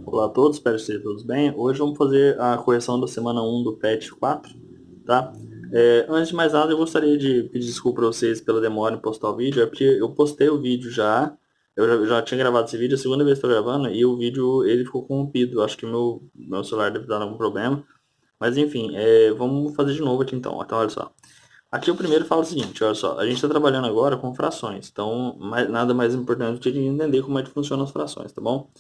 Olá a todos, espero que estejam todos bem. Hoje vamos fazer a correção da semana 1 do PET 4, tá? Antes de mais nada, eu gostaria de pedir desculpa para vocês pela demora em postar o vídeo, é porque eu postei o vídeo já, eu já tinha gravado esse vídeo, a segunda vez que estou gravando, e o vídeo ele ficou corrompido, acho que meu celular deve dar algum problema, mas enfim, vamos fazer de novo aqui então olha só. Aqui o primeiro fala o seguinte, olha só, a gente está trabalhando agora com frações, então nada mais importante do que entender como é que funcionam as frações, tá bom?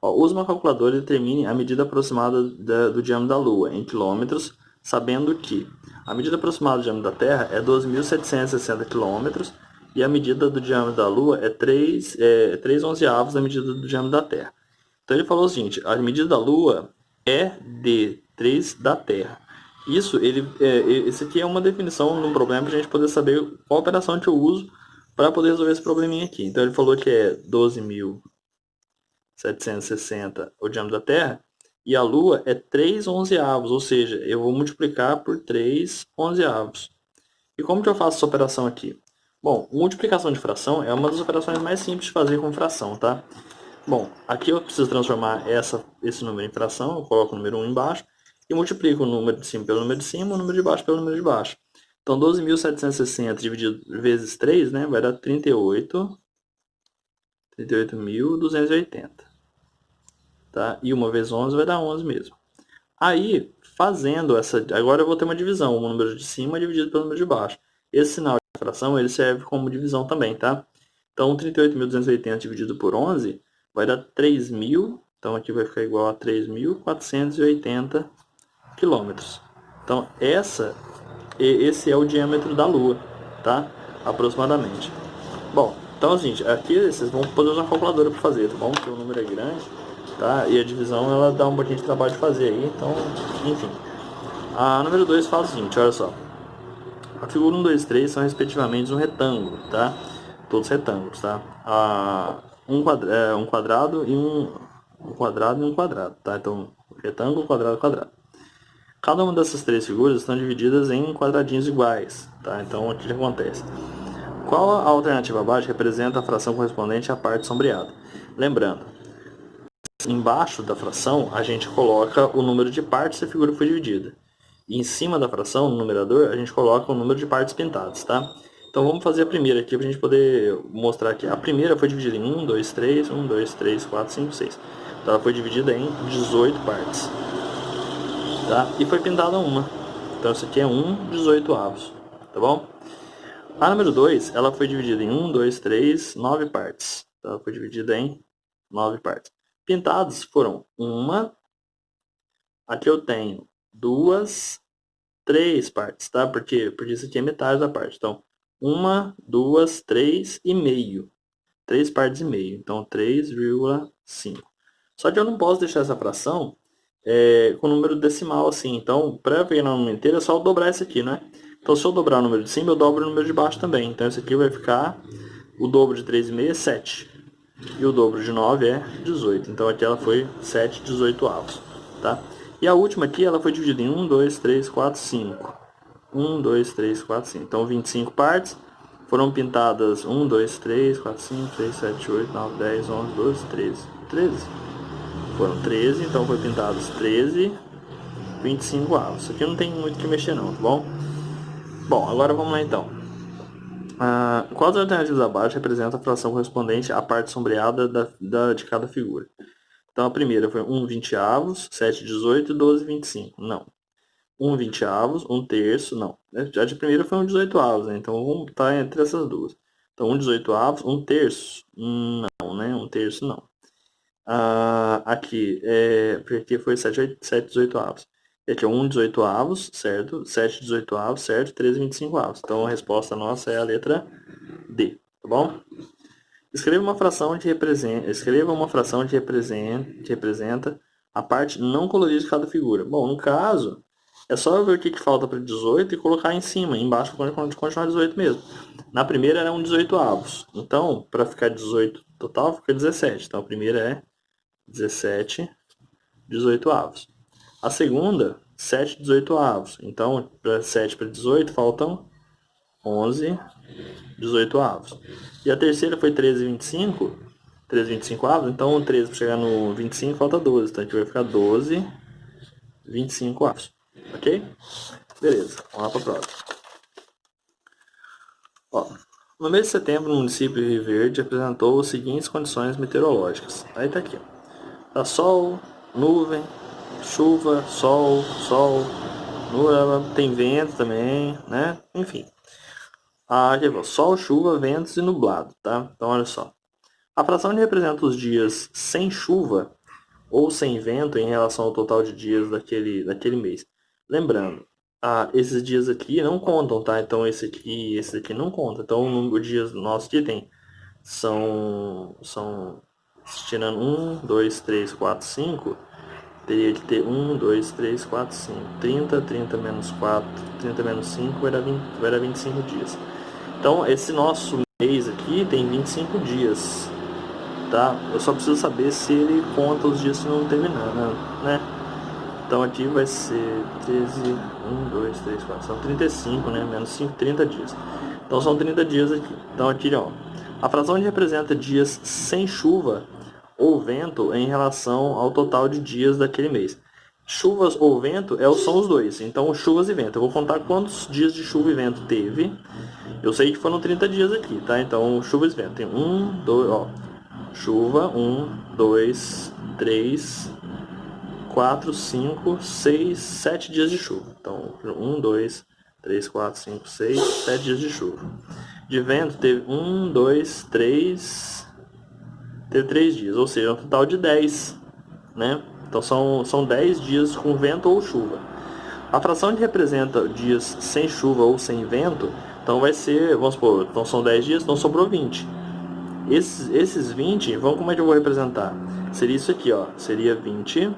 Ó, use uma calculadora e determine a medida aproximada do diâmetro da Lua em quilômetros, sabendo que a medida aproximada do diâmetro da Terra é 12.760 quilômetros e a medida do diâmetro da Lua é 3 onzeavos da medida do diâmetro da Terra. Então ele falou o seguinte, a medida da Lua é de 3 da Terra. Esse aqui é uma definição de um problema para a gente poder saber qual operação que eu uso para poder resolver esse probleminha aqui. Então ele falou que é 12.760 o diâmetro da Terra, e a Lua é 3 onzeavos, ou seja, eu vou multiplicar por 3 onzeavos. E como que eu faço essa operação aqui? Bom, multiplicação de fração é uma das operações mais simples de fazer com fração, tá? Bom, aqui eu preciso transformar esse número em fração, eu coloco o número 1 embaixo, e multiplico o número de cima pelo número de cima, o número de baixo pelo número de baixo. Então, 12.760 dividido vezes 3, né, vai dar 38.280. Tá? E 1 vezes 11 vai dar 11 mesmo. Aí, fazendo essa... Agora eu vou ter uma divisão. O número de cima dividido pelo número de baixo. Esse sinal de fração ele serve como divisão também, tá? Então, 38.280 dividido por 11 vai dar 3.000. Então, aqui vai ficar igual a 3.480 quilômetros. Então, esse é o diâmetro da Lua, tá? Aproximadamente. Bom, então, gente, aqui vocês vão poder usar uma calculadora para fazer, tá bom? Porque o número é grande, tá? E a divisão, ela dá um pouquinho de trabalho de fazer aí, então, enfim. A número 2 fala o seguinte, olha só. A figura 1, 2 e 3 são respectivamente um retângulo, tá? Todos retângulos, tá? Um quadrado e um quadrado e um quadrado, tá? Então, retângulo, quadrado, quadrado. Cada uma dessas três figuras estão divididas em quadradinhos iguais, tá? Então, o que acontece? Qual a alternativa abaixo representa a fração correspondente à parte sombreada? Lembrando, embaixo da fração a gente coloca o número de partes que a figura foi dividida. E em cima da fração, no numerador, a gente coloca o número de partes pintadas, tá? Então vamos fazer a primeira aqui para a gente poder mostrar que a primeira foi dividida em 1, 2, 3, 1, 2, 3, 4, 5, 6. Então ela foi dividida em 18 partes, tá? E foi pintada uma. Então isso aqui é 1/18, tá bom? A número 2, ela foi dividida em 1, 2, 3, 9 partes. Então, ela foi dividida em 9 partes. Pintados foram uma, aqui eu tenho duas, 3 partes, tá? Porque isso aqui é metade da parte. Então, uma, duas, 3 e meio. 3 partes e meio. Então, 3,5. Só que eu não posso deixar essa fração com número decimal assim. Então, para ver na número inteiro, é só eu dobrar isso aqui, né? Então, se eu dobrar o número de cima, eu dobro o número de baixo também. Então, isso aqui vai ficar... O dobro de 3,5 é 7. E o dobro de 9 é 18. Então, aqui ela foi 7/18, tá? E a última aqui, ela foi dividida em 1, 2, 3, 4, 5. 1, 2, 3, 4, 5. Então, 25 partes. Foram pintadas 1, 2, 3, 4, 5, 6, 7, 8, 9, 10, 11, 12, 13. 13. Foram 13, então foi pintados 13, 25 avos. Isso aqui não tem muito que mexer não, tá bom? Bom, agora vamos lá então. Quais alternativas abaixo representam a fração correspondente à parte sombreada de cada figura? Então a primeira foi 1 20avos, 7 18 e 12 25. Não. 1 20avos, 1 terço, não. A de primeira foi 1 18avos, né? Então vamos estar entre essas duas. Então 1 18avos, 1 terço, não, né? 1 terço não. Porque foi 7 18avos. E aqui é 1 18avos, certo? 7 18avos, certo? 13 25avos. Então a resposta nossa é a letra D, tá bom? Escreva uma fração que representa a parte não colorida de cada figura. Bom, no caso, é só eu ver o que falta para 18 e colocar em cima, embaixo continuar 18 mesmo. Na primeira era um 18avos. Então, para ficar 18 total, fica 17. Então a primeira é 17 18avos. A segunda, 7 18avos. Então, para 7 para 18 faltam 11 18avos. E a terceira foi 13 25. 13 25 avos, então 13 para chegar no 25 falta 12, então a gente vai ficar 12 25 avos, ok? Beleza, vamos lá para a próxima. Ó, no mês de setembro, o município de Rio Verde apresentou as seguintes condições meteorológicas. Aí tá aqui, ó. Tá sol, nuvem, chuva, sol, nuvem, tem vento também, né? Enfim. Aqui, ó, sol, chuva, ventos e nublado, tá? Então, olha só. A fração que representa os dias sem chuva ou sem vento em relação ao total de dias daquele mês. Lembrando, esses dias aqui não contam, tá? Então esse aqui não conta. Então o número de dias nosso que tem são tirando 1, 2, 3, 4, 5, teria que ter 1, 2, 3, 4, 5. 30 menos 4, 30 menos 5 vai dar 25 dias. Então esse nosso mês aqui tem 25 dias. Tá? Eu só preciso saber se ele conta os dias que não terminar, né? Então aqui vai ser 13, 1, 2, 3, 4, são 35, né? Menos 5, 30 dias. Então são 30 dias aqui. Então aqui, ó, a fração que representa dias sem chuva ou vento em relação ao total de dias daquele mês. Chuvas ou vento são os dois. Então chuvas e vento. Eu vou contar quantos dias de chuva e vento teve. Eu sei que foram 30 dias aqui, tá? Então chuvas e vento. Tem 1, 2, ó. Chuva, 1, 2, 3, 4, 5, 6, 7 dias de chuva. Então, 1, 2, 3, 4, 5, 6, 7 dias de chuva. De vento teve 1, 2, 3, teve 3 dias, ou seja, um total de 10, né? Então são 10 dias com vento ou chuva. A fração que representa dias sem chuva ou sem vento, então vai ser, vamos supor, então são 10 dias, então sobrou 20. Esses 20, como é que eu vou representar? Seria isso aqui, ó. Seria 20,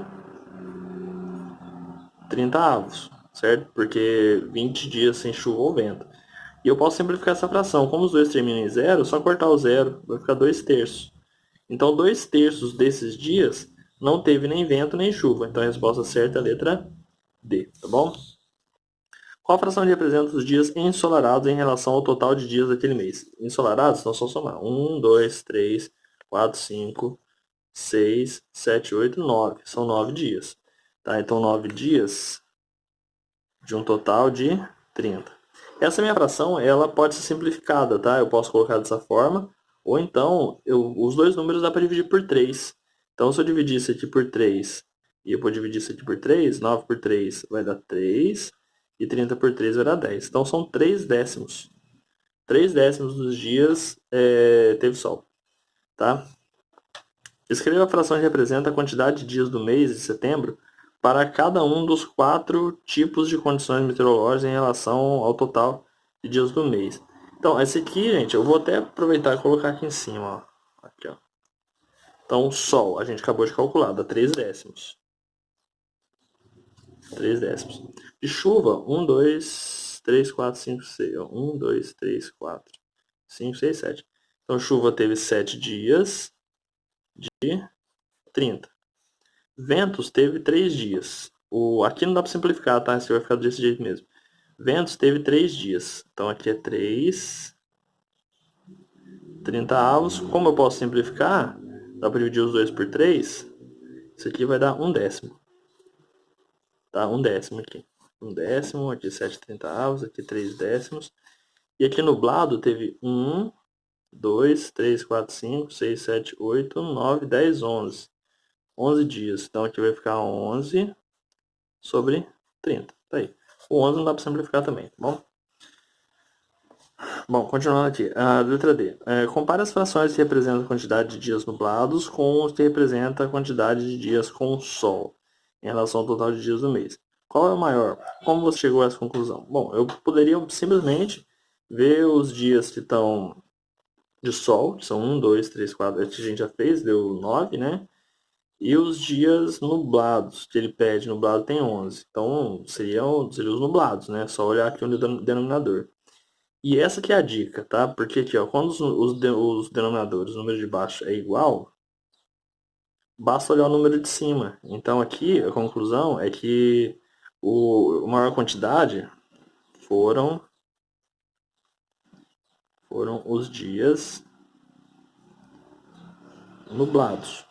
30 avos, certo? Porque 20 dias sem chuva ou vento. E eu posso simplificar essa fração. Como os dois terminam em zero, só cortar o zero, vai ficar 2 terços. Então, 2 terços desses dias não teve nem vento nem chuva. Então, a resposta certa é a letra D, tá bom? Qual a fração que representa os dias ensolarados em relação ao total de dias daquele mês? Ensolarados, então só somar. 1, 2, 3, 4, 5, 6, 7, 8, 9. São 9 dias. Tá? Então, 9 dias de um total de 30. Essa minha fração, ela pode ser simplificada, tá? Eu posso colocar dessa forma, ou então, os dois números dá para dividir por 3. Então, se eu dividir isso aqui por 3, e eu vou dividir isso aqui por 3, 9 por 3 vai dar 3, e 30 por 3 vai dar 10. Então, são 3 décimos. 3 décimos dos dias teve sol, tá? Escreva a fração que representa a quantidade de dias do mês de setembro para cada um dos 4 tipos de condições meteorológicas em relação ao total de dias do mês. Então, esse aqui, gente, eu vou até aproveitar e colocar aqui em cima, ó. Aqui, ó. Então, sol, a gente acabou de calcular, dá 3 décimos. 3 décimos. De chuva, 1, 2, 3, 4, 5, 6. 1, 2, 3, 4, 5, 6, 7. Então, chuva teve 7 dias de 30. Ventos teve 3 dias. Aqui não dá para simplificar, tá? Você vai ficar desse jeito mesmo. Ventos teve 3 dias. Então aqui é 3, 30 avos. Como eu posso simplificar? Dá para dividir os dois por 3. Isso aqui vai dar 1 décimo. Tá? 1 décimo aqui. 1 décimo, aqui 7, 30 avos, aqui 3 décimos. E aqui nublado teve 1, 2, 3, 4, 5, 6, 7, 8, 9, 10, 11. 11 dias. Então aqui vai ficar 11 sobre 30. Tá aí. O 11 não dá para simplificar também, tá bom? Bom, continuando aqui. A letra D. Compare as frações que representam a quantidade de dias nublados com os que representam a quantidade de dias com sol em relação ao total de dias do mês. Qual é o maior? Como você chegou a essa conclusão? Bom, eu poderia simplesmente ver os dias que estão de sol, que são 1, 2, 3, 4, que a gente já fez, deu 9, né? E os dias nublados, que ele pede, nublado tem 11. Então, seriam os nublados, né? Só olhar aqui no denominador. E essa que é a dica, tá? Porque aqui, ó, quando os denominadores, o número de baixo é igual, basta olhar o número de cima. Então, aqui, a conclusão é que a maior quantidade foram os dias nublados,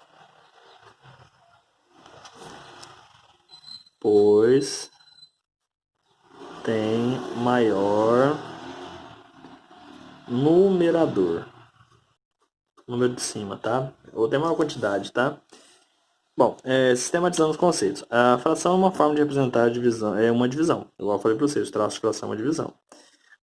pois tem maior numerador, número de cima, tá? Ou tem maior quantidade, tá? Bom, sistematizando os conceitos. A fração é uma forma de representar a divisão, é uma divisão. Igual eu falei para vocês, o traço de fração é uma divisão.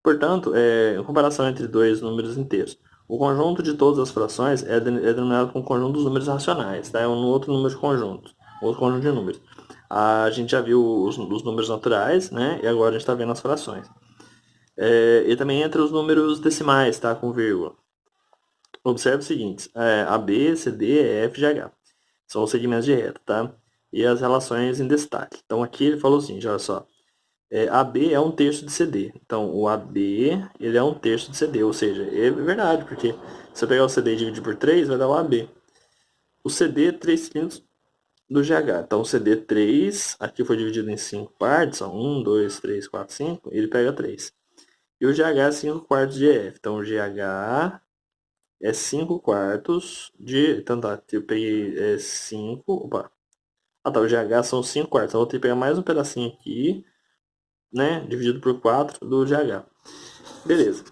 Portanto, em comparação entre dois números inteiros, o conjunto de todas as frações é denominado como conjunto dos números racionais, tá? É um outro número de conjunto, outro conjunto de números. A gente já viu os números naturais, né? E agora a gente está vendo as frações. E também entre os números decimais, tá? Com vírgula. Observe o seguinte, AB, CD, EF e H. São os segmentos de reta, tá? E as relações em destaque. Então aqui ele falou assim, olha só. AB é um terço de CD. Então o AB ele é um terço de CD, ou seja, é verdade, porque se eu pegar o CD e dividir por 3, vai dar o AB. O CD é 3 quintos do GH. Então o CD 3, aqui foi dividido em 5 partes, ó, 1, 2, 3, 4, 5, ele pega 3. E o GH é 5 quartos de EF. Então o GH é 5 quartos de... Então tá, eu peguei 5... Opa. Ah tá, o GH são 5 quartos. Então eu vou ter que pegar mais um pedacinho aqui, né? Dividido por 4 do GH. Beleza.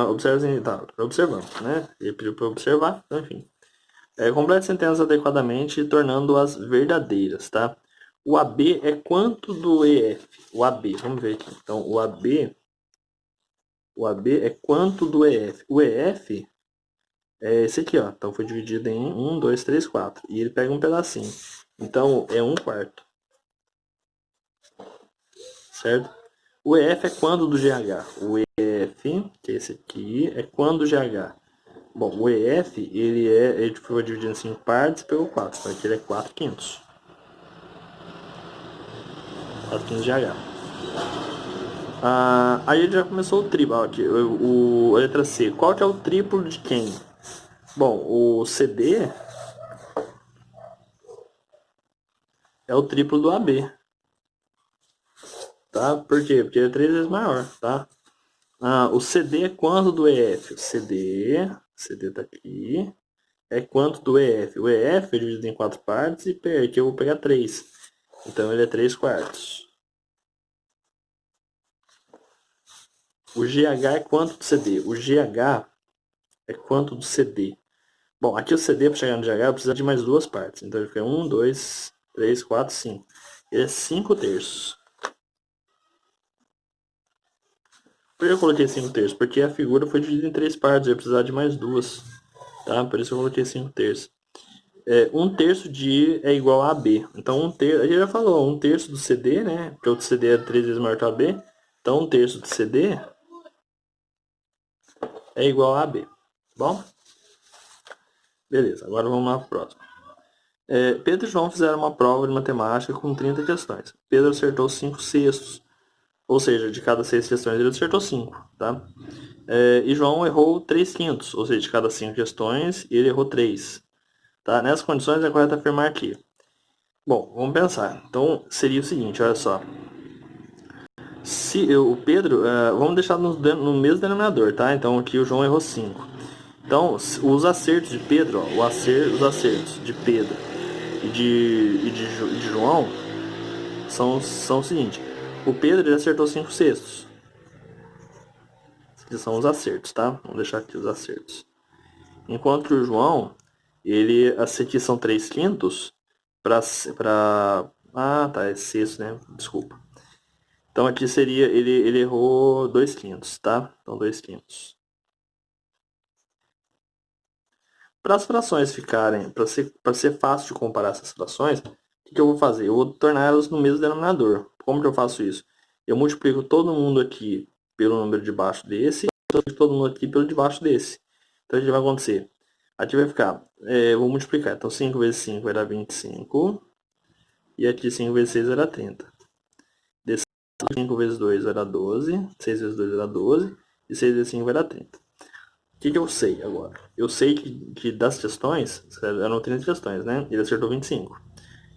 Observe, tá, observando, né? Ele pediu para observar, então, enfim. Complete sentenças adequadamente, tornando-as verdadeiras, tá? O AB é quanto do EF? O AB, vamos ver aqui. Então, o AB é quanto do EF? O EF é esse aqui, ó. Então, foi dividido em 1, 2, 3, 4. E ele pega um pedacinho. Então, é 1 quarto. Certo? O EF é quando do GH? O EF, que é esse aqui, é quando do GH? Bom, o EF, ele foi dividido em 5 partes e pegou 4. Então aqui ele é 4 quintos. 4 quintos de H. Aí ele já começou o triplo. Aqui, a letra C. Qual que é o triplo de quem? Bom, o CD é o triplo do AB. Tá? Por quê? Porque ele é 3 vezes maior, tá? O CD é quanto do EF? O CD tá aqui. É quanto do EF? O EF é dividido em 4 partes e aqui eu vou pegar 3. Então ele é 3 quartos. O GH é quanto do CD? O GH é quanto do CD? Bom, aqui o CD para chegar no GH precisa de mais duas partes. Então ele fica 1, 2, 3, 4, 5. Ele é 5 terços. Por que eu coloquei 5 terços? Porque a figura foi dividida em 3 partes. Eu ia precisar de mais duas. Tá? Por isso eu coloquei 5 terços. 1 terço de I é igual a AB. Então, a gente já falou, 1 terço do CD, né? Porque o CD é 3 vezes maior que o AB. Então, 1 terço do CD é igual a AB. Bom? Beleza, agora vamos lá para o próximo. Pedro e João fizeram uma prova de matemática com 30 questões. Pedro acertou 5 sextos. Ou seja, de cada 6 questões ele acertou 5. Tá? E João errou 3 quintos. Ou seja, de cada 5 questões ele errou 3. Tá? Nessas condições é correto afirmar aqui. Bom, vamos pensar. Então, seria o seguinte, olha só. Se o Pedro, vamos deixar no mesmo denominador, tá? Então aqui o João errou 5. Então, os acertos de Pedro, ó, os acertos de Pedro e de João são o seguinte. O Pedro ele acertou 5 sextos. Esses são os acertos, tá? Vamos deixar aqui os acertos. Enquanto que o João, aqui são 3 quintos tá, é sexto, né? Desculpa. Então aqui seria, ele errou 2 quintos, tá? Então 2 quintos. Para as frações ficarem, para ser fácil de comparar essas frações, o que eu vou fazer? Eu vou tornar elas no mesmo denominador. Como que eu faço isso? Eu multiplico todo mundo aqui pelo número de baixo desse, e todo mundo aqui pelo de baixo desse. Então o que vai acontecer? Aqui vai ficar, eu vou multiplicar. Então 5 vezes 5 vai dar 25. E aqui 5 vezes 6 vai dar 30. 5 vezes 2 vai dar 12. 6 vezes 2 vai dar 12. E 6 vezes 5 vai dar 30. O que eu sei agora? Eu sei que das questões, eram 30 questões, né? Ele acertou 25.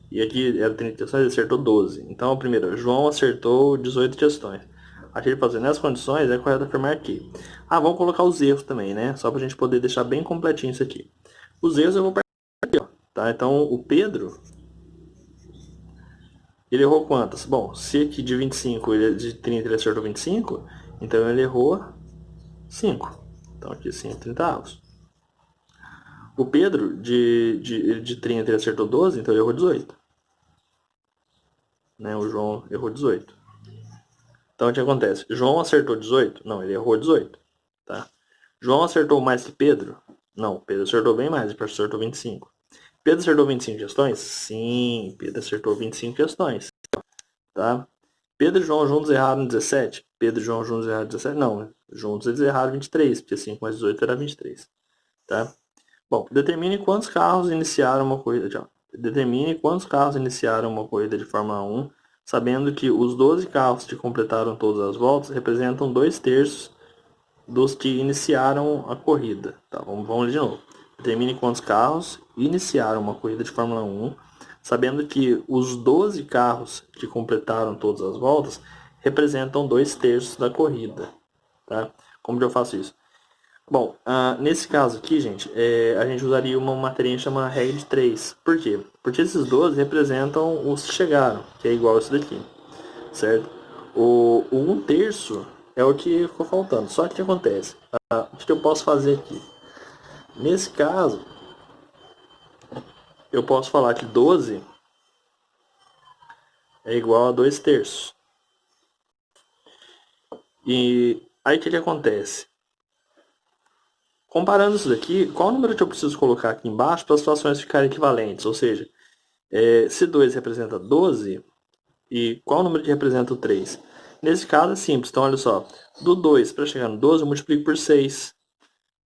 E aqui eram 30 questões, ele acertou 12. Então, a primeira, João acertou 18 questões. Aqui ele fala assim, nessas condições é correto afirmar que... vamos colocar os erros também, né? Só pra gente poder deixar bem completinho isso aqui. Os erros eu vou partir aqui, ó. Tá? Então, o Pedro... Ele errou quantas? Bom, se aqui de 25, de 30 ele acertou 25, então ele errou 5. Então aqui 5 trintaavos. O Pedro, de 30 ele acertou 12, então ele errou 18. Né? O João errou 18. Então o que acontece? João acertou 18? Não, ele errou 18. Tá? João acertou mais que Pedro? Não, Pedro acertou bem mais, ele acertou 25. Pedro acertou 25 questões? Sim, Pedro acertou 25 questões. Tá? Pedro e João juntos erraram 17? Pedro e João juntos erraram 17? Não, juntos eles erraram 23, porque 5 mais 18 era 23. Tá? Bom, determine quantos carros iniciaram uma corrida. Tchau. Determine quantos carros iniciaram uma corrida de Fórmula 1, sabendo que os 12 carros que completaram todas as voltas representam 2/3 dos que iniciaram a corrida. Tá, vamos ler de novo. Determine quantos carros iniciaram uma corrida de Fórmula 1, sabendo que os 12 carros que completaram todas as voltas representam 2/3 da corrida. Tá? Como que eu faço isso? Bom, nesse caso aqui, gente, a gente usaria uma materinha chamada regra de 3. Por quê? Porque esses 12 representam os que chegaram, que é igual a isso daqui, certo? O 1/3 é o que ficou faltando. Só que o que acontece? O que eu posso fazer aqui? Nesse caso, eu posso falar que 12 é igual a 2/3. E aí o que acontece? Comparando isso daqui, qual número que eu preciso colocar aqui embaixo para as situações ficarem equivalentes? Ou seja, se 2 representa 12, e qual número que representa o 3? Nesse caso é simples, então olha só. Do 2 para chegar no 12 eu multiplico por 6.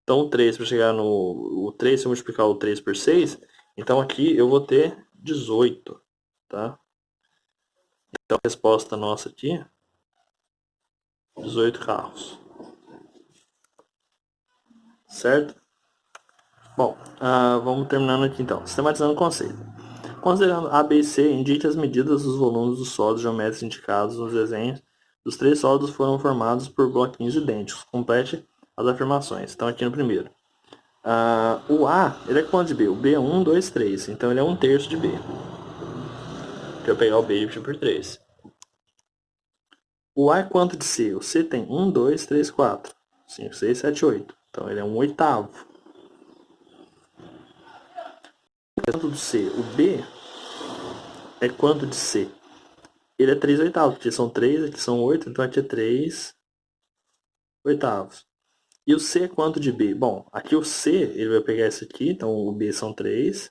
Então o 3 para chegar no... O 3, se eu multiplicar o 3 por 6, então aqui eu vou ter 18. Tá? Então a resposta nossa aqui, 18 carros. Certo? Bom, vamos terminando aqui então. Sistematizando o conceito. Considerando A, B e C, indique as medidas dos volumes dos sólidos geométricos indicados nos desenhos. Os 3 sólidos foram formados por bloquinhos idênticos. Complete as afirmações. Então aqui no primeiro. O A, ele é quanto de B? O B é 1, 2, 3. Então ele é 1/3 de B. Deixa eu pegar o B e dividir por 3. O A é quanto de C? O C tem 1, 2, 3, 4. 5, 6, 7, 8. Então ele é 1/8. Quanto do C? O B é quanto de C? Ele é 3/8, porque são 3, aqui são 8, então aqui é 3/8. E o C é quanto de B? Bom, aqui o C, ele vai pegar esse aqui, então o B são 3,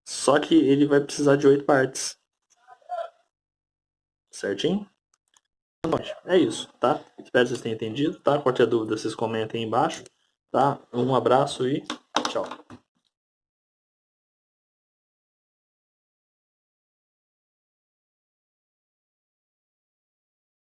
só que ele vai precisar de 8 partes. Certinho? É isso, tá? Espero que vocês tenham entendido, tá? Qualquer dúvida, vocês comentem aí embaixo, tá? Um abraço e tchau.